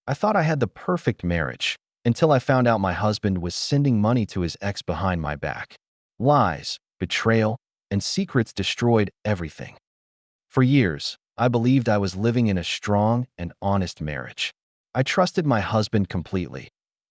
I thought I had the perfect marriage until I found out my husband was sending money to his ex behind my back. Lies, betrayal, and secrets destroyed everything. For years, I believed I was living in a strong and honest marriage. I trusted my husband completely.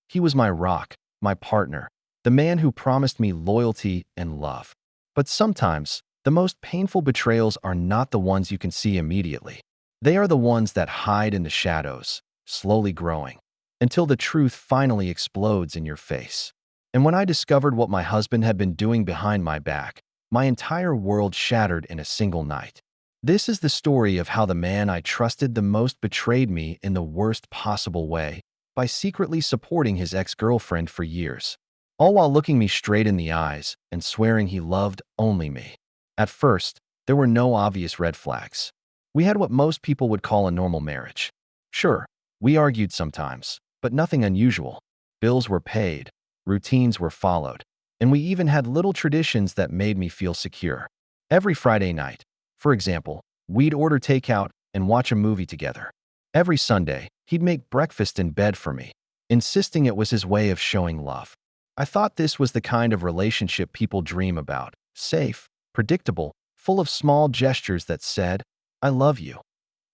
He was my rock, my partner, the man who promised me loyalty and love. But sometimes, the most painful betrayals are not the ones you can see immediately. They are the ones that hide in the shadows, slowly growing, until the truth finally explodes in your face. And when I discovered what my husband had been doing behind my back, my entire world shattered in a single night. This is the story of how the man I trusted the most betrayed me in the worst possible way by secretly supporting his ex-girlfriend for years, all while looking me straight in the eyes and swearing he loved only me. At first, there were no obvious red flags. We had what most people would call a normal marriage. Sure, we argued sometimes, but nothing unusual. Bills were paid, routines were followed, and we even had little traditions that made me feel secure. Every Friday night, for example, we'd order takeout and watch a movie together. Every Sunday, he'd make breakfast in bed for me, insisting it was his way of showing love. I thought this was the kind of relationship people dream about: safe, predictable, full of small gestures that said, "I love you."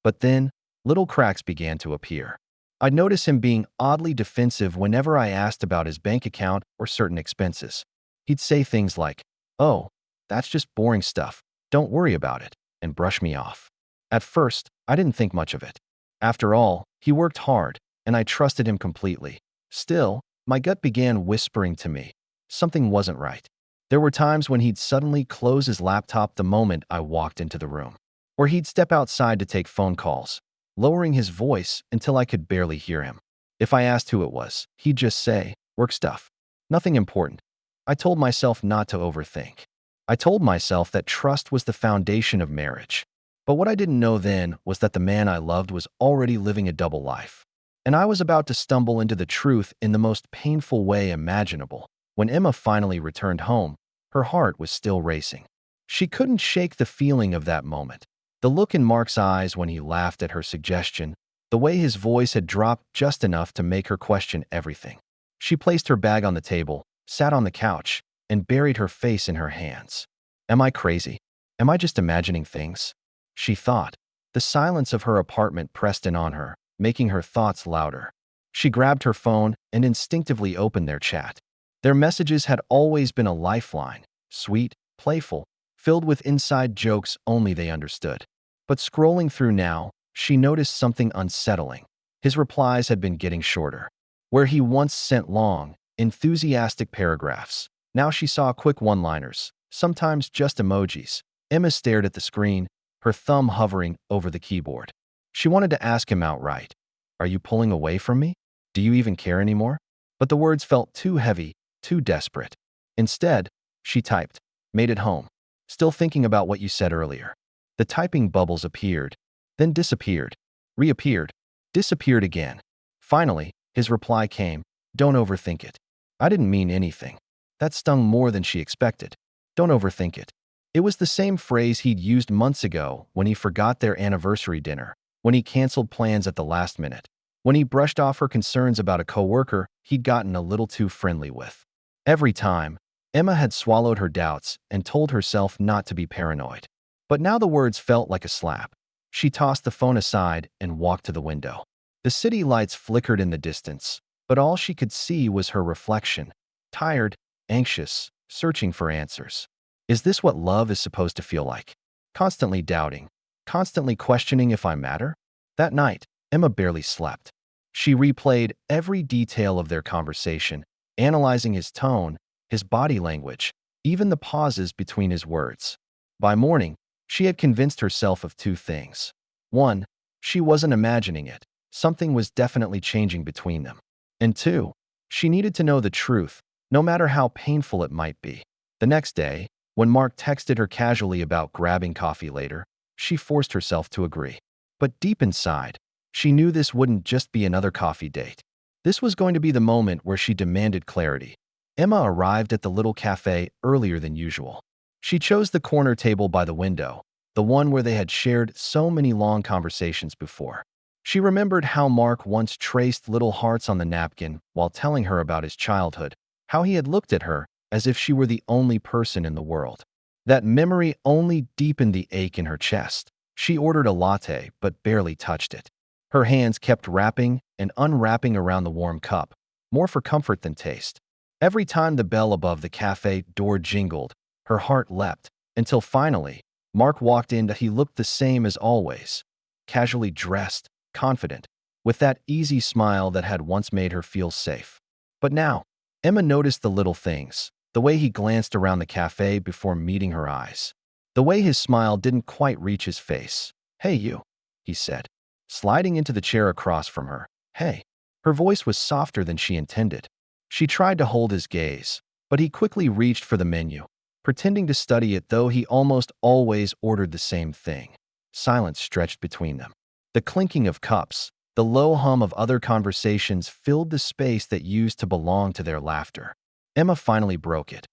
But then, little cracks began to appear. I'd notice him being oddly defensive whenever I asked about his bank account or certain expenses. He'd say things like, "Oh, that's just boring stuff. Don't worry about it," and brush me off. At first, I didn't think much of it. After all, he worked hard, and I trusted him completely. Still, my gut began whispering to me something wasn't right. There were times when he'd suddenly close his laptop the moment I walked into the room, or he'd step outside to take phone calls, lowering his voice until I could barely hear him. If I asked who it was, he'd just say, "Work stuff. Nothing important." I told myself not to overthink. I told myself that trust was the foundation of marriage. But what I didn't know then was that the man I loved was already living a double life. And I was about to stumble into the truth in the most painful way imaginable. When Emma finally returned home, her heart was still racing. She couldn't shake the feeling of that moment. The look in Mark's eyes when he laughed at her suggestion, the way his voice had dropped just enough to make her question everything. She placed her bag on the table, sat on the couch, and buried her face in her hands. Am I crazy? Am I just imagining things? She thought. The silence of her apartment pressed in on her, making her thoughts louder. She grabbed her phone and instinctively opened their chat. Their messages had always been a lifeline, sweet, playful, filled with inside jokes only they understood. But scrolling through now, she noticed something unsettling. His replies had been getting shorter. Where he once sent long, enthusiastic paragraphs, now she saw quick one-liners, sometimes just emojis. Emma stared at the screen, her thumb hovering over the keyboard. She wanted to ask him outright, "Are you pulling away from me? Do you even care anymore?" But the words felt too heavy, too desperate. Instead, she typed, "Made it home. Still thinking about what you said earlier." The typing bubbles appeared, then disappeared, reappeared, disappeared again. Finally, his reply came, "Don't overthink it." I didn't mean anything. That stung more than she expected. Don't overthink it. It was the same phrase he'd used months ago when he forgot their anniversary dinner, when he canceled plans at the last minute, when he brushed off her concerns about a coworker he'd gotten a little too friendly with. Every time, Emma had swallowed her doubts and told herself not to be paranoid. But now the words felt like a slap. She tossed the phone aside and walked to the window. The city lights flickered in the distance, but all she could see was her reflection, tired, anxious, searching for answers. Is this what love is supposed to feel like? Constantly doubting, constantly questioning if I matter? That night, Emma barely slept. She replayed every detail of their conversation, analyzing his tone, his body language, even the pauses between his words. By morning, she had convinced herself of two things. One, she wasn't imagining it. Something was definitely changing between them. And two, she needed to know the truth, no matter how painful it might be. The next day, when Mark texted her casually about grabbing coffee later, she forced herself to agree. But deep inside, she knew this wouldn't just be another coffee date. This was going to be the moment where she demanded clarity. Emma arrived at the little cafe earlier than usual. She chose the corner table by the window, the one where they had shared so many long conversations before. She remembered how Mark once traced little hearts on the napkin while telling her about his childhood, how he had looked at her as if she were the only person in the world. That memory only deepened the ache in her chest. She ordered a latte but barely touched it. Her hands kept wrapping and unwrapping around the warm cup, more for comfort than taste. Every time the bell above the cafe door jingled, her heart leapt, until finally, Mark walked in. He looked the same as always, casually dressed, confident, with that easy smile that had once made her feel safe. But now, Emma noticed the little things, the way he glanced around the cafe before meeting her eyes, the way his smile didn't quite reach his face. "Hey, you," he said, sliding into the chair across from her. "Hey." Her voice was softer than she intended. She tried to hold his gaze, but he quickly reached for the menu, pretending to study it, though he almost always ordered the same thing. Silence stretched between them. The clinking of cups, the low hum of other conversations filled the space that used to belong to their laughter. Emma finally broke it.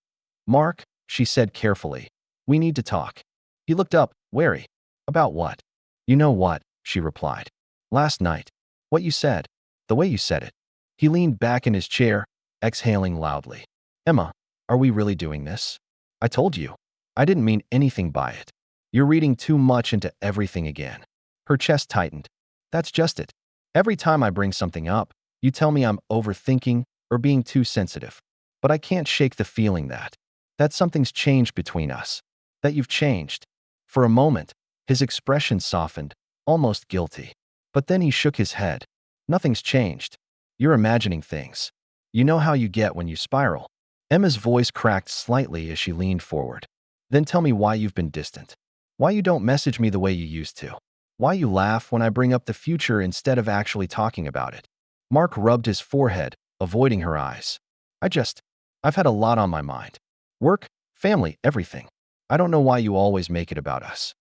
"Mark," she said carefully, "we need to talk." He looked up, wary. "About what?" "You know what," she replied. "Last night. What you said. The way you said it." He leaned back in his chair, exhaling loudly. "Emma, are we really doing this? I told you. I didn't mean anything by it. You're reading too much into everything again." Her chest tightened. "That's just it. Every time I bring something up, you tell me I'm overthinking or being too sensitive. But I can't shake the feeling that something's changed between us. That you've changed." For a moment, his expression softened, almost guilty. But then he shook his head. "Nothing's changed. You're imagining things. You know how you get when you spiral." Emma's voice cracked slightly as she leaned forward. "Then tell me why you've been distant. Why you don't message me the way you used to. Why you laugh when I bring up the future instead of actually talking about it." Mark rubbed his forehead, avoiding her eyes. I've had a lot on my mind. Work, family, everything. I don't know why you always make it about us."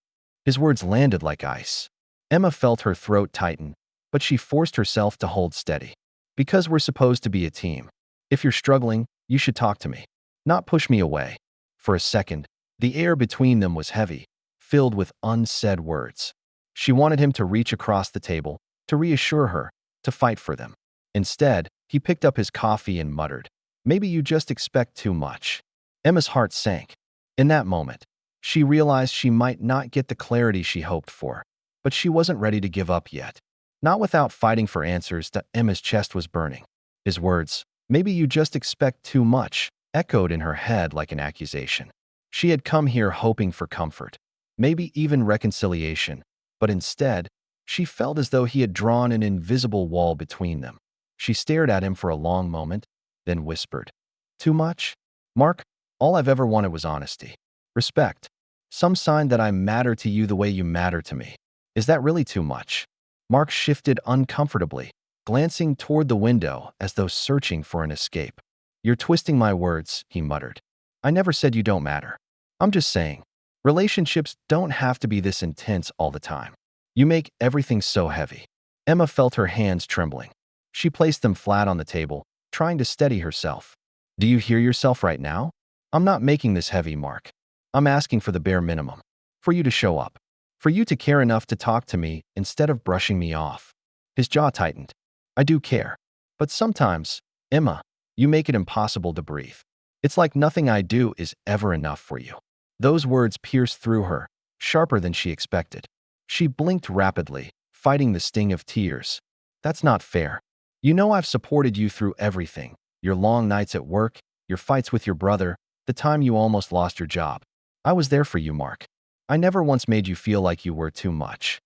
His words landed like ice. Emma felt her throat tighten, but she forced herself to hold steady. "Because we're supposed to be a team. If you're struggling, you should talk to me, not push me away." For a second, the air between them was heavy, filled with unsaid words. She wanted him to reach across the table, to reassure her, to fight for them. Instead, he picked up his coffee and muttered, "Maybe you just expect too much." Emma's heart sank. In that moment, she realized she might not get the clarity she hoped for, but she wasn't ready to give up yet. Not without fighting for answers. That Emma's chest was burning. His words, "Maybe you just expect too much," echoed in her head like an accusation. She had come here hoping for comfort, maybe even reconciliation, but instead, she felt as though he had drawn an invisible wall between them. She stared at him for a long moment, then whispered, "Too much? Mark, all I've ever wanted was honesty. Respect. Some sign that I matter to you the way you matter to me. Is that really too much?" Mark shifted uncomfortably, glancing toward the window as though searching for an escape. "You're twisting my words," he muttered. "I never said you don't matter. I'm just saying, relationships don't have to be this intense all the time. You make everything so heavy." Emma felt her hands trembling. She placed them flat on the table, trying to steady herself. "Do you hear yourself right now? I'm not making this heavy, Mark. I'm asking for the bare minimum. For you to show up. For you to care enough to talk to me instead of brushing me off." His jaw tightened. "I do care. But sometimes, Emma, you make it impossible to breathe. It's like nothing I do is ever enough for you." Those words pierced through her, sharper than she expected. She blinked rapidly, fighting the sting of tears. "That's not fair. You know I've supported you through everything. Your long nights at work, your fights with your brother, the time you almost lost your job. I was there for you, Mark. I never once made you feel like you were too much.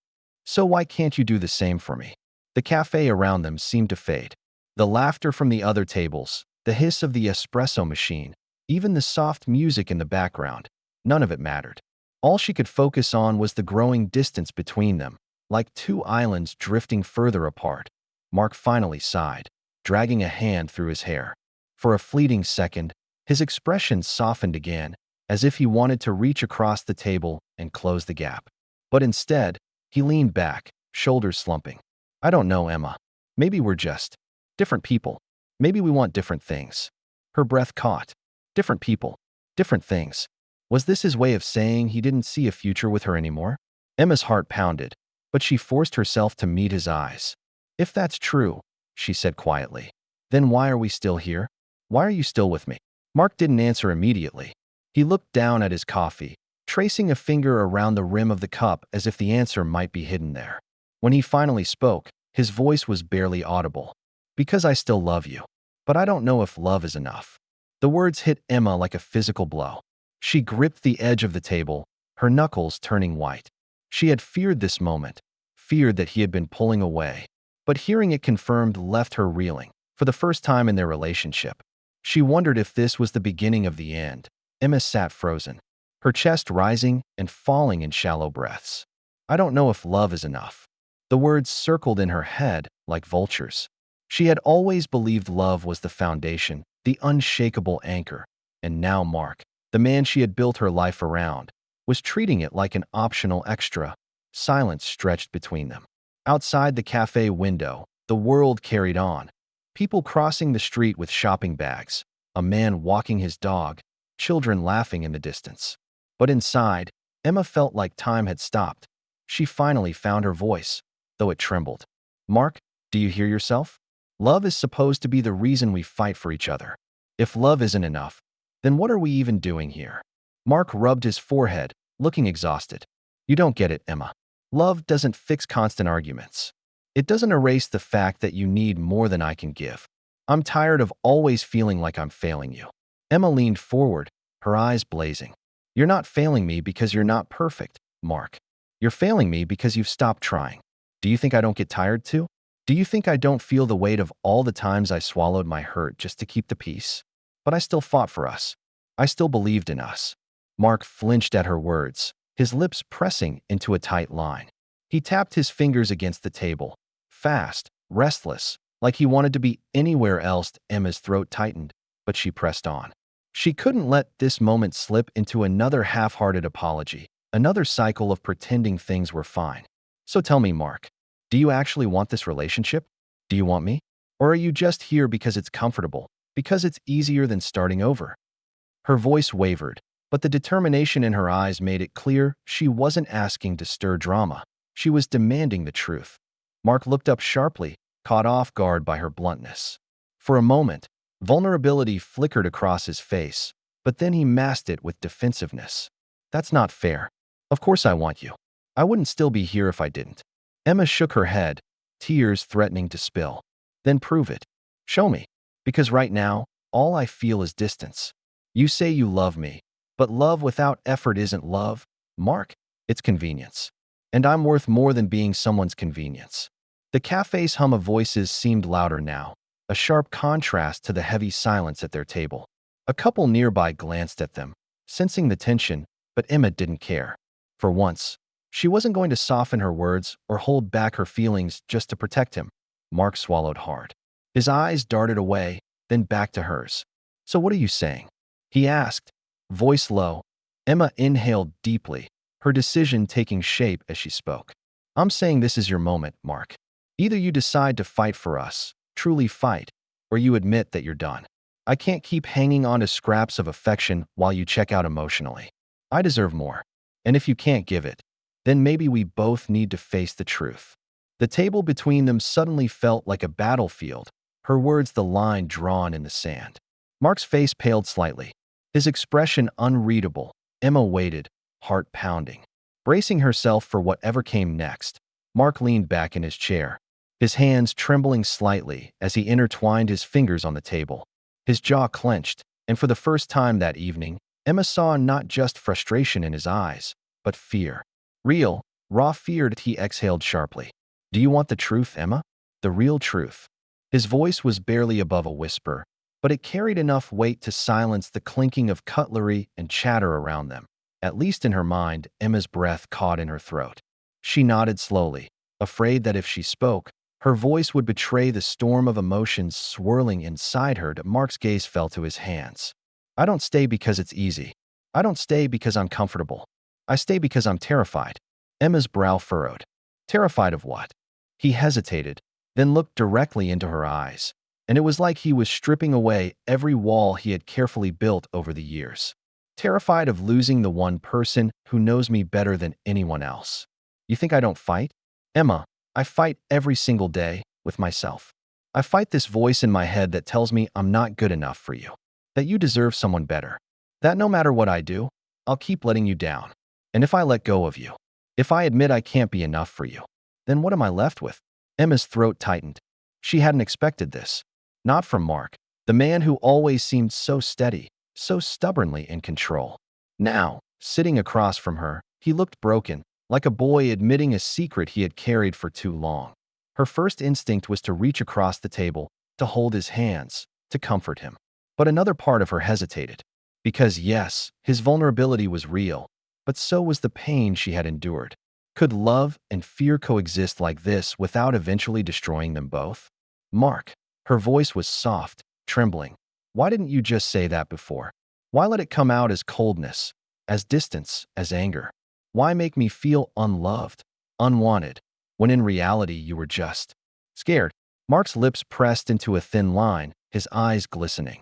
So why can't you do the same for me?" The cafe around them seemed to fade. The laughter from the other tables, the hiss of the espresso machine, even the soft music in the background, none of it mattered. All she could focus on was the growing distance between them, like two islands drifting further apart. Mark finally sighed, dragging a hand through his hair. For a fleeting second, his expression softened again, as if he wanted to reach across the table and close the gap. But instead, he leaned back, shoulders slumping. "I don't know, Emma. Maybe we're just different people. Maybe we want different things." Her breath caught. Different people. Different things. Was this his way of saying he didn't see a future with her anymore? Emma's heart pounded. but she forced herself to meet his eyes. "If that's true," she said quietly, "then why are we still here? Why are you still with me?" Mark didn't answer immediately. He looked down at his coffee, tracing a finger around the rim of the cup as if the answer might be hidden there. When he finally spoke, his voice was barely audible. "Because I still love you. But I don't know if love is enough." The words hit Emma like a physical blow. She gripped the edge of the table, her knuckles turning white. She had feared this moment, feared that he had been pulling away. But hearing it confirmed left her reeling. For the first time in their relationship, she wondered if this was the beginning of the end. Emma sat frozen, her chest rising and falling in shallow breaths. "I don't know if love is enough." The words circled in her head like vultures. She had always believed love was the foundation, the unshakable anchor. And now Mark, the man she had built her life around, was treating it like an optional extra. Silence stretched between them. Outside the cafe window, the world carried on. People crossing the street with shopping bags, a man walking his dog, children laughing in the distance. But inside, Emma felt like time had stopped. She finally found her voice, though it trembled. "Mark, do you hear yourself? Love is supposed to be the reason we fight for each other. If love isn't enough, then what are we even doing here?" Mark rubbed his forehead, looking exhausted. "You don't get it, Emma. Love doesn't fix constant arguments. It doesn't erase the fact that you need more than I can give. I'm tired of always feeling like I'm failing you." Emma leaned forward, her eyes blazing. "You're not failing me because you're not perfect, Mark. You're failing me because you've stopped trying. Do you think I don't get tired too? Do you think I don't feel the weight of all the times I swallowed my hurt just to keep the peace? But I still fought for us. I still believed in us." Mark flinched at her words, his lips pressing into a tight line. He tapped his fingers against the table, fast, restless, like he wanted to be anywhere else. Emma's throat tightened, but she pressed on. She couldn't let this moment slip into another half-hearted apology, another cycle of pretending things were fine. "So tell me, Mark, do you actually want this relationship? Do you want me? Or are you just here because it's comfortable, because it's easier than starting over?" Her voice wavered, but the determination in her eyes made it clear she wasn't asking to stir drama. She was demanding the truth. Mark looked up sharply, caught off guard by her bluntness. For a moment, vulnerability flickered across his face, but then he masked it with defensiveness. "That's not fair. Of course I want you. I wouldn't still be here if I didn't." Emma shook her head, tears threatening to spill. "Then prove it. Show me. Because right now, all I feel is distance. You say you love me, but love without effort isn't love, Mark. It's convenience. And I'm worth more than being someone's convenience." The cafe's hum of voices seemed louder now, a sharp contrast to the heavy silence at their table. A couple nearby glanced at them, sensing the tension, but Emma didn't care. For once, she wasn't going to soften her words or hold back her feelings just to protect him. Mark swallowed hard. His eyes darted away, then back to hers. "So what are you saying?" he asked, voice low. Emma inhaled deeply, her decision taking shape as she spoke. "I'm saying this is your moment, Mark. Either you decide to fight for us, truly fight, or you admit that you're done. I can't keep hanging on to scraps of affection while you check out emotionally. I deserve more. And if you can't give it, then maybe we both need to face the truth." The table between them suddenly felt like a battlefield, her words the line drawn in the sand. Mark's face paled slightly, his expression unreadable. Emma waited, heart pounding, bracing herself for whatever came next. Mark leaned back in his chair, his hands trembling slightly as he intertwined his fingers on the table. His jaw clenched, and for the first time that evening, Emma saw not just frustration in his eyes, but fear. Real, raw fear. He exhaled sharply. "Do you want the truth, Emma? The real truth?" His voice was barely above a whisper, but it carried enough weight to silence the clinking of cutlery and chatter around them. At least in her mind, Emma's breath caught in her throat. She nodded slowly, afraid that if she spoke, her voice would betray the storm of emotions swirling inside her. Mark's gaze fell to his hands. "I don't stay because it's easy. I don't stay because I'm comfortable. I stay because I'm terrified." Emma's brow furrowed. Terrified of what? He hesitated, then looked directly into her eyes, and it was like he was stripping away every wall he had carefully built over the years. "Terrified of losing the one person who knows me better than anyone else." "You think I don't fight?" Emma, I fight every single day with myself. I fight this voice in my head that tells me I'm not good enough for you, that you deserve someone better, that no matter what I do, I'll keep letting you down. And if I let go of you, if I admit I can't be enough for you, then what am I left with? Emma's throat tightened. She hadn't expected this. Not from Mark, the man who always seemed so steady, so stubbornly in control. Now, sitting across from her, he looked broken, like a boy admitting a secret he had carried for too long. Her first instinct was to reach across the table, to hold his hands, to comfort him. But another part of her hesitated. Because yes, his vulnerability was real, but so was the pain she had endured. Could love and fear coexist like this without eventually destroying them both? Mark, her voice was soft, trembling. Why didn't you just say that before? Why let it come out as coldness, as distance, as anger? Why make me feel unloved, unwanted, when in reality you were just scared? Mark's lips pressed into a thin line, his eyes glistening.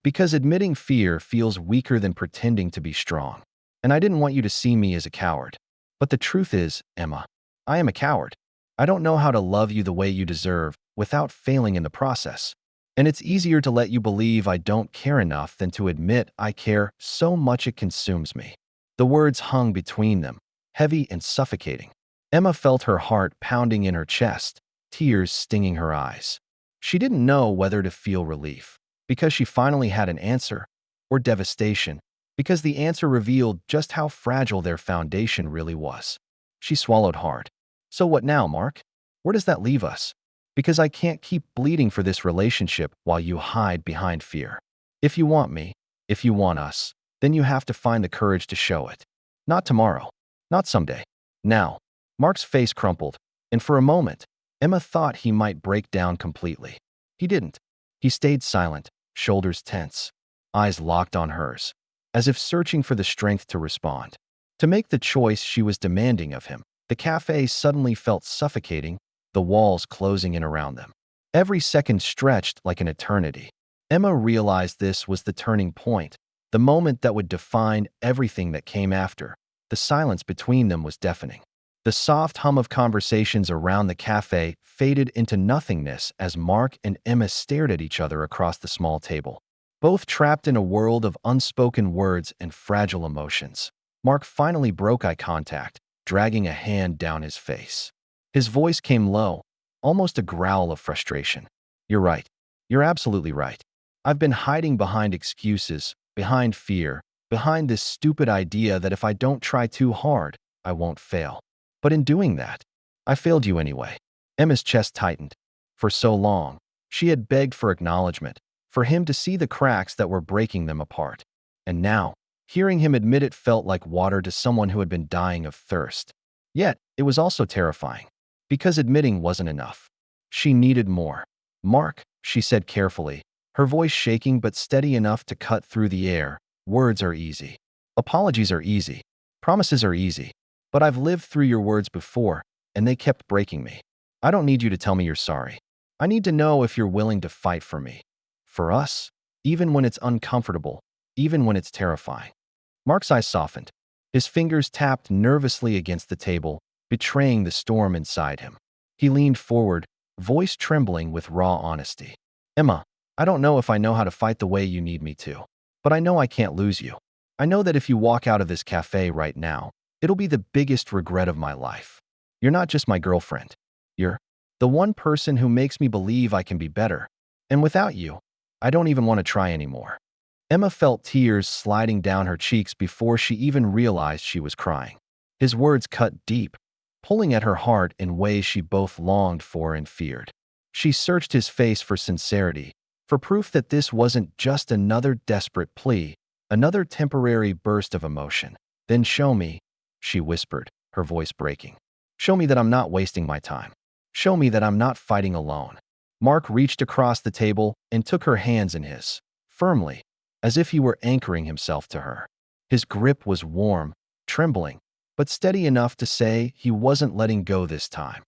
Because admitting fear feels weaker than pretending to be strong. And I didn't want you to see me as a coward. But the truth is, Emma, I am a coward. I don't know how to love you the way you deserve without failing in the process. And it's easier to let you believe I don't care enough than to admit I care so much it consumes me. The words hung between them, heavy and suffocating. Emma felt her heart pounding in her chest, tears stinging her eyes. She didn't know whether to feel relief, because she finally had an answer, or devastation, because the answer revealed just how fragile their foundation really was. She swallowed hard. So what now, Mark? Where does that leave us? Because I can't keep bleeding for this relationship while you hide behind fear. If you want me, if you want us, then you have to find the courage to show it. Not tomorrow, not someday. Now. Mark's face crumpled, and for a moment, Emma thought he might break down completely. He didn't. He stayed silent, shoulders tense, eyes locked on hers, as if searching for the strength to respond, to make the choice she was demanding of him. The cafe suddenly felt suffocating, the walls closing in around them. Every second stretched like an eternity. Emma realized this was the turning point, the moment that would define everything that came after. The silence between them was deafening. The soft hum of conversations around the cafe faded into nothingness as Mark and Emma stared at each other across the small table, both trapped in a world of unspoken words and fragile emotions. Mark finally broke eye contact, dragging a hand down his face. His voice came low, almost a growl of frustration. You're right. You're absolutely right. I've been hiding behind excuses, behind fear, behind this stupid idea that if I don't try too hard, I won't fail. But in doing that, I failed you anyway. Emma's chest tightened. For so long, she had begged for acknowledgement, for him to see the cracks that were breaking them apart. And now, hearing him admit it felt like water to someone who had been dying of thirst. Yet, it was also terrifying, because admitting wasn't enough. She needed more. Mark, she said carefully, her voice shaking but steady enough to cut through the air. Words are easy. Apologies are easy. Promises are easy. But I've lived through your words before, and they kept breaking me. I don't need you to tell me you're sorry. I need to know if you're willing to fight for me. For us, even when it's uncomfortable, even when it's terrifying. Mark's eyes softened. His fingers tapped nervously against the table, betraying the storm inside him. He leaned forward, voice trembling with raw honesty. Emma, I don't know if I know how to fight the way you need me to, but I know I can't lose you. I know that if you walk out of this cafe right now, it'll be the biggest regret of my life. You're not just my girlfriend. You're the one person who makes me believe I can be better. And without you, I don't even want to try anymore. Emma felt tears sliding down her cheeks before she even realized she was crying. His words cut deep, pulling at her heart in ways she both longed for and feared. She searched his face for sincerity, for proof that this wasn't just another desperate plea, another temporary burst of emotion. Then show me, she whispered, her voice breaking. Show me that I'm not wasting my time. Show me that I'm not fighting alone. Mark reached across the table and took her hands in his, firmly, as if he were anchoring himself to her. His grip was warm, trembling, but steady enough to say he wasn't letting go this time.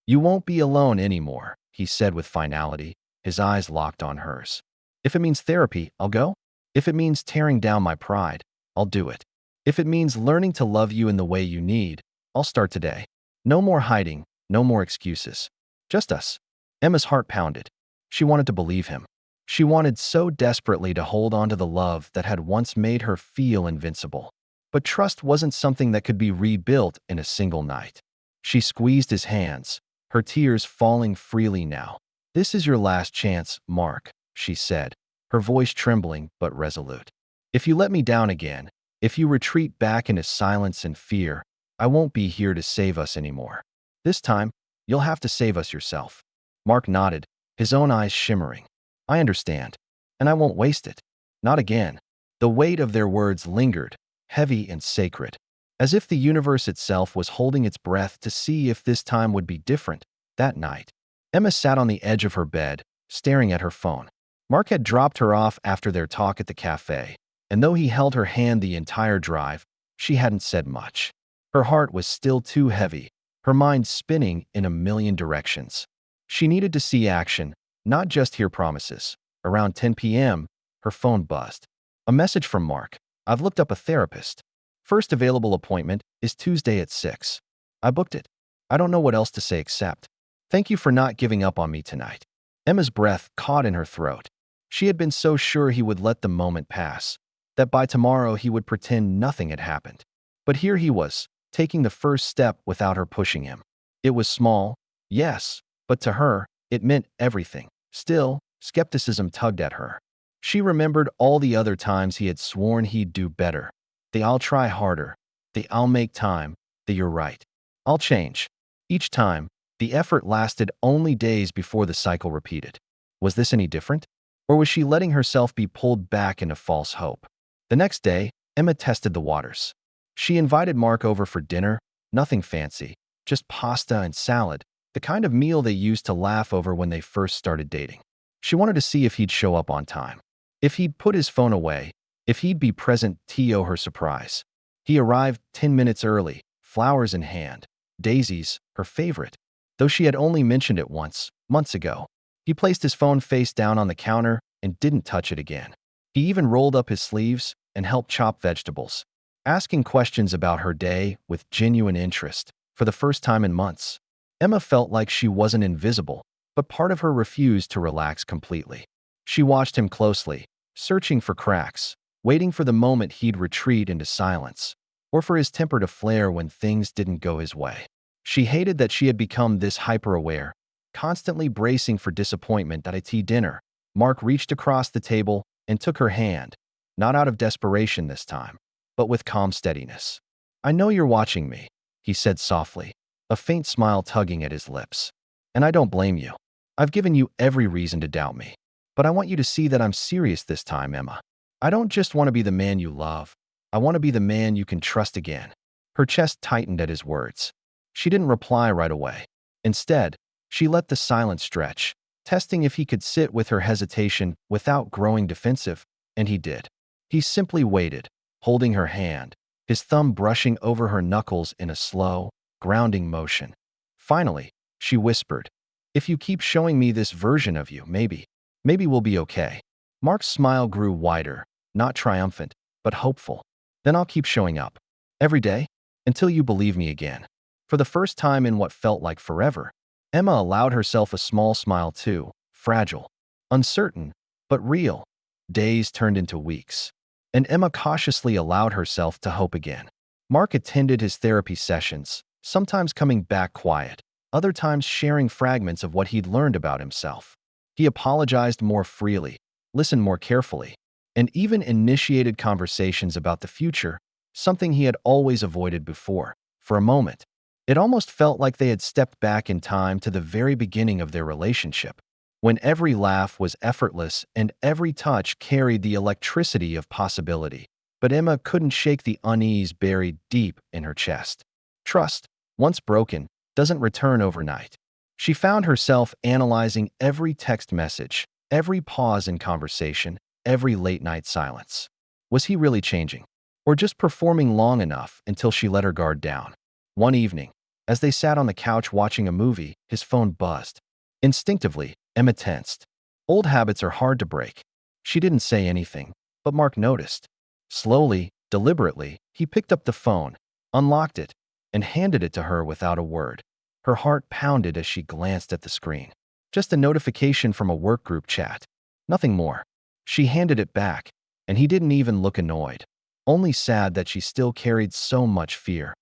You won't be alone anymore, he said with finality, his eyes locked on hers. If it means therapy, I'll go. If it means tearing down my pride, I'll do it. If it means learning to love you in the way you need, I'll start today. No more hiding, No more excuses. Just us. Emma's heart pounded. She wanted to believe him. She wanted so desperately to hold on to the love that had once made her feel invincible. But trust wasn't something that could be rebuilt in a single night. She squeezed his hands, her tears falling freely now. "This is your last chance, Mark," she said, her voice trembling but resolute. "If you let me down again, if you retreat back into silence and fear, I won't be here to save us anymore. This time, you'll have to save us yourself." Mark nodded, his own eyes shimmering. "I understand, and I won't waste it. Not again." The weight of their words lingered, heavy and sacred, as if the universe itself was holding its breath to see if this time would be different. That night, Emma sat on the edge of her bed, staring at her phone. Mark had dropped her off after their talk at the cafe, and though he held her hand the entire drive, she hadn't said much. Her heart was still too heavy, her mind spinning in a million directions. She needed to see action, not just hear promises. Around 10 p.m., her phone buzzed. A message from Mark. "I've looked up a therapist. First available appointment is Tuesday at 6. I booked it. I don't know what else to say except, thank you for not giving up on me tonight." Emma's breath caught in her throat. She had been so sure he would let the moment pass, that by tomorrow he would pretend nothing had happened. But here he was, taking the first step without her pushing him. It was small, yes, but to her, it meant everything. Still, skepticism tugged at her. She remembered all the other times he had sworn he'd do better. The "I'll try harder," the "I'll make time," the "you're right, I'll change." Each time, the effort lasted only days before the cycle repeated. Was this any different? Or was she letting herself be pulled back into false hope? The next day, Emma tested the waters. She invited Mark over for dinner, nothing fancy, just pasta and salad, the kind of meal they used to laugh over when they first started dating. She wanted to see if he'd show up on time, if he'd put his phone away, if he'd be present to her surprise. He arrived 10 minutes early, flowers in hand, daisies, her favorite, though she had only mentioned it once, months ago. He placed his phone face down on the counter and didn't touch it again. He even rolled up his sleeves and helped chop vegetables, asking questions about her day with genuine interest. For the first time in months, Emma felt like she wasn't invisible, but part of her refused to relax completely. She watched him closely, searching for cracks, waiting for the moment he'd retreat into silence, or for his temper to flare when things didn't go his way. She hated that she had become this hyper-aware, constantly bracing for disappointment at a tea dinner. Mark reached across the table and took her hand, not out of desperation this time, but with calm steadiness. "I know you're watching me," he said softly, a faint smile tugging at his lips. "And I don't blame you. I've given you every reason to doubt me. But I want you to see that I'm serious this time, Emma. I don't just want to be the man you love. I want to be the man you can trust again." Her chest tightened at his words. She didn't reply right away. Instead, she let the silence stretch, testing if he could sit with her hesitation without growing defensive, and he did. He simply waited, holding her hand, his thumb brushing over her knuckles in a slow, grounding motion. Finally, she whispered, "If you keep showing me this version of you, maybe we'll be okay." Mark's smile grew wider, not triumphant, but hopeful. "Then I'll keep showing up. Every day, until you believe me again." For the first time in what felt like forever, Emma allowed herself a small smile too, fragile, uncertain, but real. Days turned into weeks, and Emma cautiously allowed herself to hope again. Mark attended his therapy sessions, sometimes coming back quiet, other times sharing fragments of what he'd learned about himself. He apologized more freely, listened more carefully, and even initiated conversations about the future, something he had always avoided before. For a moment, it almost felt like they had stepped back in time to the very beginning of their relationship, when every laugh was effortless and every touch carried the electricity of possibility. But Emma couldn't shake the unease buried deep in her chest. Trust, once broken, doesn't return overnight. She found herself analyzing every text message, every pause in conversation, every late-night silence. Was he really changing, or just performing long enough until she let her guard down? One evening, as they sat on the couch watching a movie, his phone buzzed. Instinctively, Emma tensed. Old habits are hard to break. She didn't say anything, but Mark noticed. Slowly, deliberately, he picked up the phone, unlocked it, and handed it to her without a word. Her heart pounded as she glanced at the screen. Just a notification from a work group chat. Nothing more. She handed it back, and he didn't even look annoyed. Only sad that she still carried so much fear.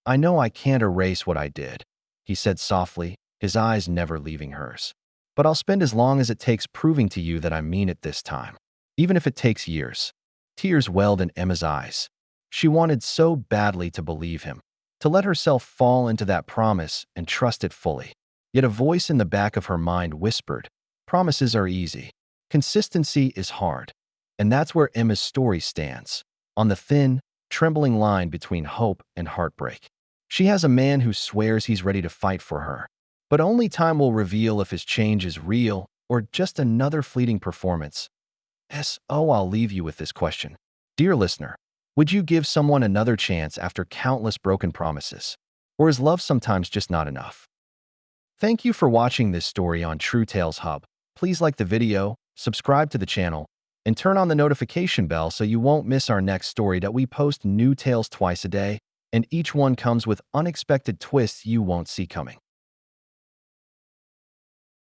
"I know I can't erase what I did," he said softly, his eyes never leaving hers. "But I'll spend as long as it takes proving to you that I mean it this time. Even if it takes years." Tears welled in Emma's eyes. She wanted so badly to believe him, to let herself fall into that promise and trust it fully. Yet a voice in the back of her mind whispered, "Promises are easy. Consistency is hard." And that's where Emma's story stands, on the thin, trembling line between hope and heartbreak. She has a man who swears he's ready to fight for her, but only time will reveal if his change is real or just another fleeting performance. I'll leave you with this question. Dear listener, would you give someone another chance after countless broken promises? Or is love sometimes just not enough? Thank you for watching this story on True Tales Hub. Please like the video, subscribe to the channel, and turn on the notification bell so you won't miss our next story that we post new tales twice a day, and each one comes with unexpected twists you won't see coming.